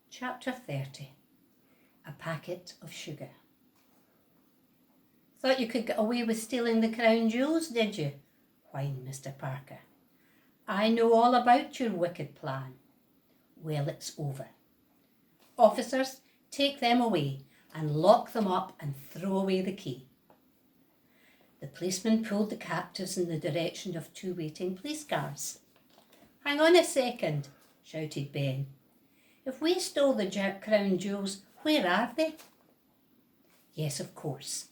Chapter 30. A Packet of Sugar. Thought you could get away with stealing the crown jewels, did you? Whined Mr. Parker. I know all about your wicked plan. Well, it's over. Officers, take them away and lock them up and throw away the key. The policeman pulled the captives in the direction of two waiting police cars. Hang on a second, shouted Ben. If we stole the crown jewels, where are they? Yes, of course.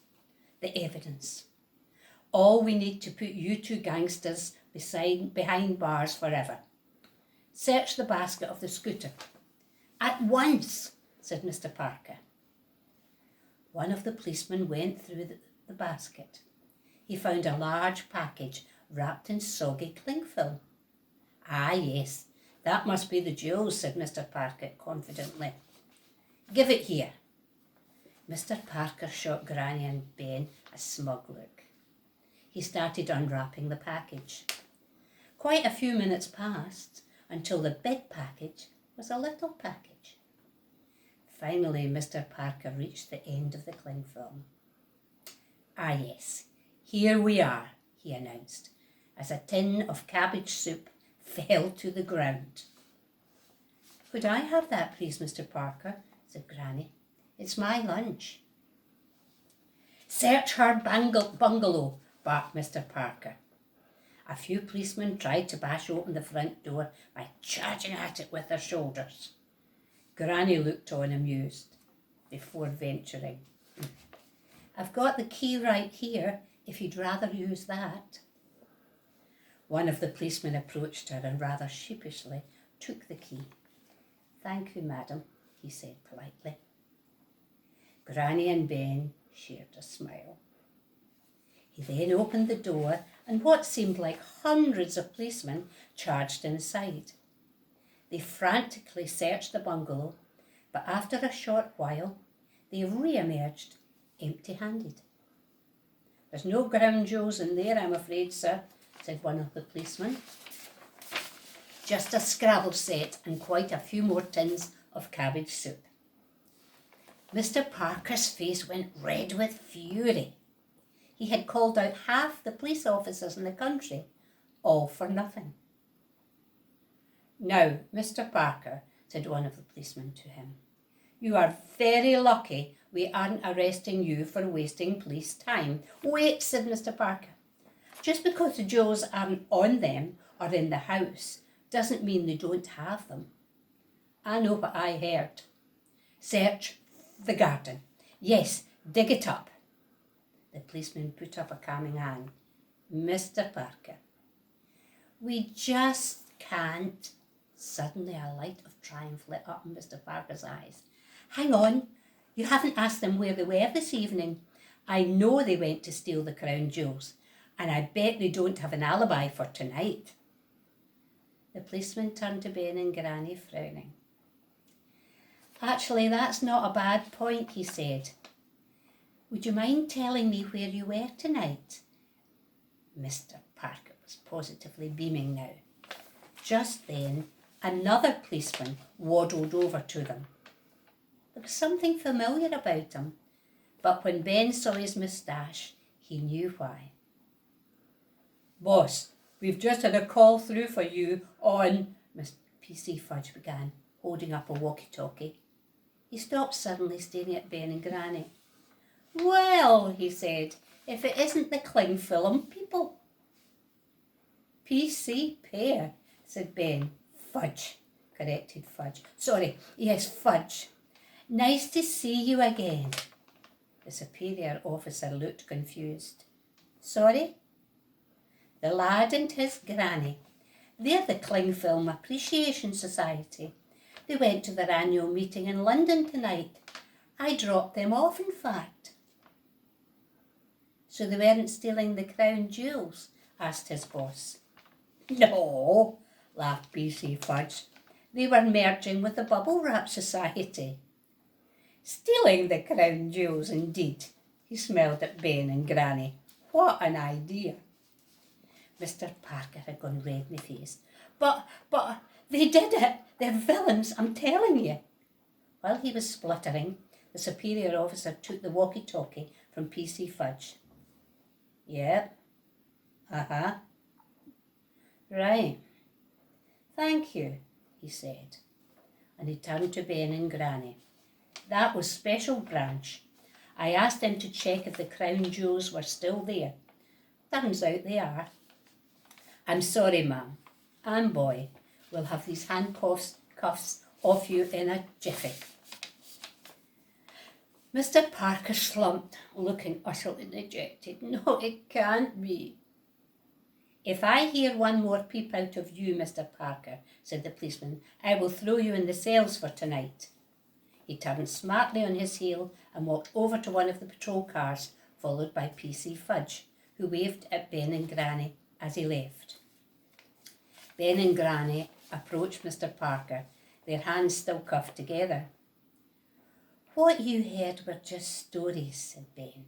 The evidence. All we need to put you two gangsters behind bars forever. Search the basket of the scooter. At once, said Mr. Parker. One of the policemen went through the basket. He found a large package wrapped in soggy cling film. Ah, yes, that must be the jewels, said Mr. Parker confidently. Give it here. Mr. Parker shot Granny and Ben a smug look. He started unwrapping the package. Quite a few minutes passed until the big package was a little package. Finally, Mr. Parker reached the end of the cling film. Ah, yes, here we are, he announced, as a tin of cabbage soup fell to the ground. Could I have that, please, Mr. Parker? Said Granny. It's my lunch. Search her bungalow, barked Mr. Parker. A few policemen tried to bash open the front door by charging at it with their shoulders. Granny looked on amused before venturing. I've got the key right here, if you'd rather use that. One of the policemen approached her and rather sheepishly took the key. Thank you, madam, he said politely. Granny and Ben shared a smile. He then opened the door and what seemed like hundreds of policemen charged inside. They frantically searched the bungalow, but after a short while, they re-emerged empty-handed. There's no crown jewels in there, I'm afraid, sir, said one of the policemen. Just a Scrabble set and quite a few more tins of cabbage soup. Mr. Parker's face went red with fury. He had called out half the police officers in the country, all for nothing. Now, Mr. Parker, said one of the policemen to him, you are very lucky we aren't arresting you for wasting police time. Wait, said Mr. Parker. Just because the jewels aren't on them or in the house doesn't mean they don't have them. I know what I heard. Search the garden. Yes, dig it up. The policeman put up a calming hand. Mr. Parker, we just can't. Suddenly a light of triumph lit up in Mr. Parker's eyes. Hang on, you haven't asked them where they were this evening. I know they went to steal the crown jewels, and I bet they don't have an alibi for tonight. The policeman turned to Ben and Granny, frowning. Actually, that's not a bad point, he said. Would you mind telling me where you were tonight? Mr. Parker was positively beaming now. Just then, another policeman waddled over to them. There was something familiar about him, but when Ben saw his moustache, he knew why. Boss, we've just had a call through for you on... Mr. PC Fudge began, holding up a walkie-talkie. He stopped suddenly, staring at Ben and Granny. Well, he said, if it isn't the cling film people. PC Pear, said Ben. Fudge, corrected Fudge. Sorry, yes, Fudge. Nice to see you again. The superior officer looked confused. Sorry? The lad and his granny. They're the Cling Film Appreciation Society. They went to their annual meeting in London tonight. I dropped them off, in fact. So they weren't stealing the crown jewels? Asked his boss. No, laughed BC Fudge. They were merging with the Bubble Wrap Society. Stealing the crown jewels, indeed. He smiled at Ben and Granny. What an idea. Mr. Parker had gone red in the face. But they did it. They're villains, I'm telling you. While he was spluttering, the superior officer took the walkie-talkie from PC Fudge. Yep. Uh-huh. Right. Thank you, he said, and he turned to Ben and Granny. That was Special Branch. I asked him to check if the crown jewels were still there. Turns out they are. I'm sorry, ma'am and boy. We'll have these handcuffs off you in a jiffy. Mr. Parker slumped, looking utterly dejected. No, it can't be. If I hear one more peep out of you, Mr. Parker, said the policeman, I will throw you in the cells for tonight. He turned smartly on his heel and walked over to one of the patrol cars, followed by PC Fudge, who waved at Ben and Granny as he left. Ben and Granny approached Mr. Parker, their hands still cuffed together. What you heard were just stories, said Ben.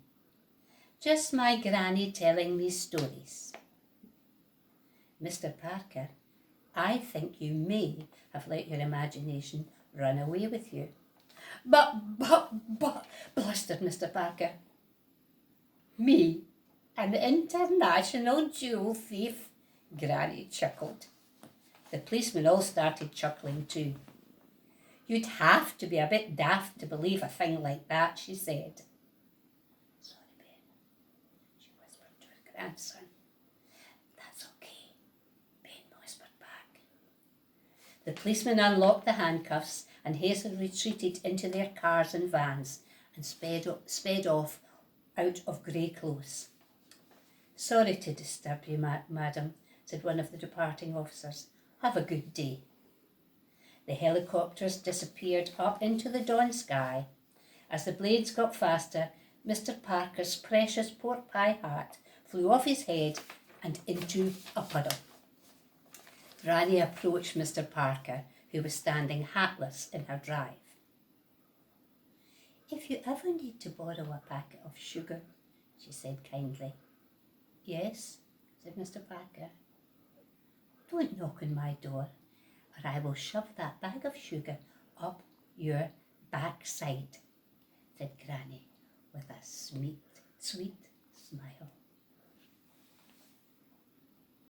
Just my granny telling me stories. Mr. Parker, I think you may have let your imagination run away with you. But, blustered Mr. Parker. Me, an international jewel thief? Granny chuckled. The policemen all started chuckling too. You'd have to be a bit daft to believe a thing like that, she said. Sorry, Ben, she whispered to her grandson. That's okay, Ben whispered back. The policemen unlocked the handcuffs and hastily retreated into their cars and vans and sped off out of Grey Close. Sorry to disturb you, madam, said one of the departing officers. Have a good day. The helicopters disappeared up into the dawn sky. As the blades got faster, Mr. Parker's precious pork pie hat flew off his head and into a puddle. Granny approached Mr. Parker, who was standing hatless in her drive. If you ever need to borrow a packet of sugar, she said kindly. Yes, said Mr. Parker. Don't knock on my door, or I will shove that bag of sugar up your backside, said Granny with a sweet smile.